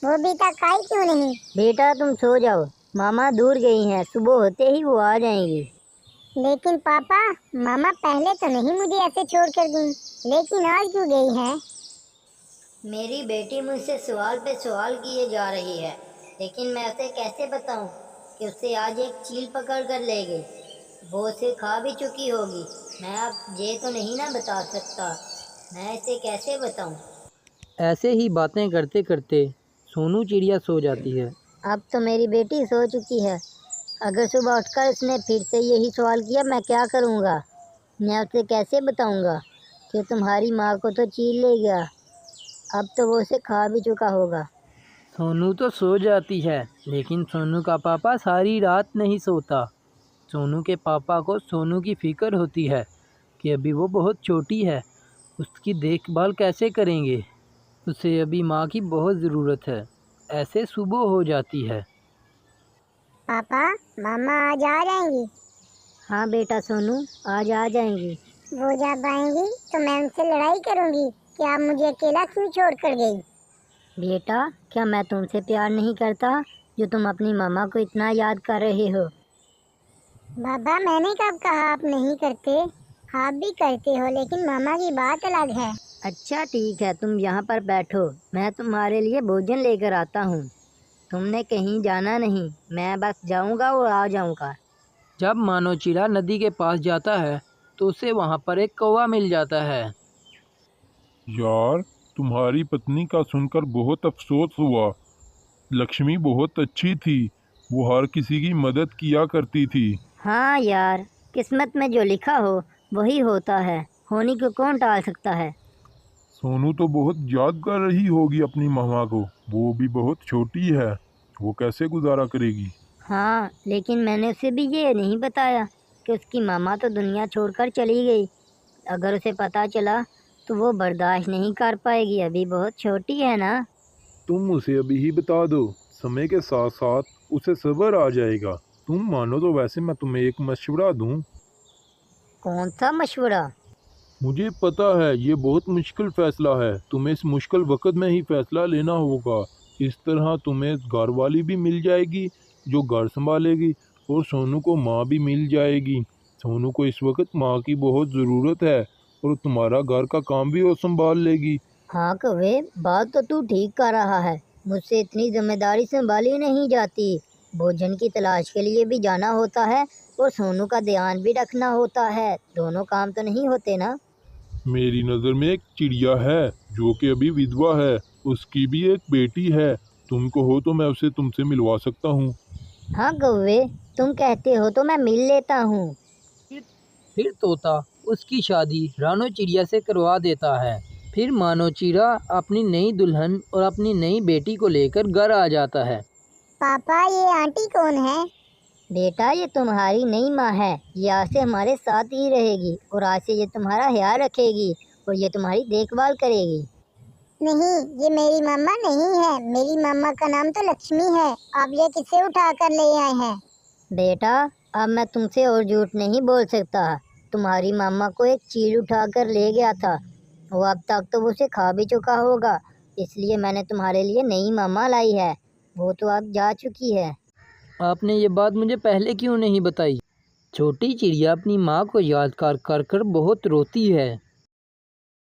वो भी तक आई क्यों नहीं? बेटा तुम सो जाओ, मामा दूर गई हैं, सुबह होते ही वो आ जाएंगी। लेकिन पापा, मामा पहले तो नहीं मुझे ऐसे छोड़ कर गई, लेकिन आज क्यों गई हैं? मेरी बेटी मुझसे सवाल पे सवाल किए जा रही है, लेकिन मैं उसे कैसे बताऊं कि उससे आज एक चील पकड़ कर ले गई। वो उसे खा भी चुकी होगी। मैं अब ये तो नहीं ना बता सकता, मैं इसे कैसे बताऊं। ऐसे ही बातें करते करते सोनू चिड़िया सो जाती है। अब तो मेरी बेटी सो चुकी है। अगर सुबह उठकर उसने फिर से यही सवाल किया, मैं क्या करूँगा। मैं उसे कैसे बताऊँगा कि तुम्हारी माँ को तो चीर ले गया। अब तो वो उसे खा भी चुका होगा। सोनू तो सो जाती है, लेकिन सोनू का पापा सारी रात नहीं सोता। सोनू के पापा को सोनू की फिक्र होती है कि अभी वो बहुत छोटी है, उसकी देखभाल कैसे करेंगे। उसे अभी माँ की बहुत ज़रूरत है। ऐसे सुबह हो जाती है। पापा, मामा आज आ जाएंगी। हाँ बेटा सोनू, आज आ जाएंगी। वो जब आएंगी तो मैं उनसे लड़ाई करूंगी कि आप मुझे अकेला क्यों छोड़ कर गई। बेटा, क्या मैं तुमसे प्यार नहीं करता जो तुम अपनी मामा को इतना याद कर रहे हो। बाबा, मैंने कब कहा आप नहीं करते? आप भी करते हो, लेकिन मामा की बात अलग है। अच्छा ठीक है, तुम यहाँ पर बैठो, मैं तुम्हारे लिए भोजन लेकर आता हूँ। तुमने कहीं जाना नहीं, मैं बस जाऊँगा और आ जाऊँगा। जब मानोचिरा नदी के पास जाता है तो उसे वहाँ पर एक कौवा मिल जाता है। यार, तुम्हारी पत्नी का सुनकर बहुत अफसोस हुआ। लक्ष्मी बहुत अच्छी थी, वो हर किसी की मदद किया करती थी। हाँ यार, किस्मत में जो लिखा हो वही होता है, होने को कौन टाल सकता है। सोनू तो बहुत याद कर रही होगी अपनी मामा को, वो भी बहुत छोटी है, वो कैसे गुजारा करेगी। हाँ, लेकिन मैंने उसे भी ये नहीं बताया कि उसकी मामा तो दुनिया छोड़कर चली गई। अगर उसे पता चला तो वो बर्दाश्त नहीं कर पाएगी, अभी बहुत छोटी है ना। तुम उसे अभी ही बता दो, समय के साथ साथ उसे सब्र आ जाएगा। तुम मानो तो वैसे मैं तुम्हें एक मशवरा दूं। कौन सा मशवरा? मुझे पता है ये बहुत मुश्किल फैसला है, तुम्हें इस मुश्किल वक्त में ही फैसला लेना होगा। इस तरह तुम्हें घर वाली भी मिल जाएगी जो घर संभालेगी, और सोनू को माँ भी मिल जाएगी। सोनू को इस वक्त माँ की बहुत ज़रूरत है, और तुम्हारा घर का काम भी वो संभाल लेगी। हाँ कौवे, बात तो तू ठीक कर रहा है। मुझसे इतनी जिम्मेदारी संभाली नहीं जाती। भोजन की तलाश के लिए भी जाना होता है और सोनू का ध्यान भी रखना होता है। दोनों काम तो नहीं होते ना। मेरी नज़र में एक चिड़िया है जो कि अभी विधवा है, उसकी भी एक बेटी है। तुम कहो तो मैं उसे तुमसे मिलवा सकता हूँ। हाँ कौवे, तुम कहते हो तो मैं मिल लेता हूँ। फिर तोता उसकी शादी रानो चिड़िया से करवा देता है। फिर मानो चिड़ा अपनी नई दुल्हन और अपनी नई बेटी को लेकर घर आ जाता है। पापा, ये आंटी कौन है? बेटा, ये तुम्हारी नई माँ है। ये आज से हमारे साथ ही रहेगी और आज से ये तुम्हारा ख्याल रखेगी और ये तुम्हारी देखभाल करेगी। नहीं, ये मेरी मामा नहीं है। मेरी मामा का नाम तो लक्ष्मी है। आप ये किसे उठा कर ले आए हैं? बेटा, अब मैं तुमसे और झूठ नहीं बोल सकता। तुम्हारी मामा को एक चील उठा कर ले गया था। वो अब तक तो वो उसे खा भी चुका होगा, इसलिए मैंने तुम्हारे लिए नई मामा लाई है। वो तो अब जा चुकी है। आपने ये बात मुझे पहले क्यों नहीं बताई। छोटी चिड़िया अपनी माँ को याद कर कर कर बहुत रोती है।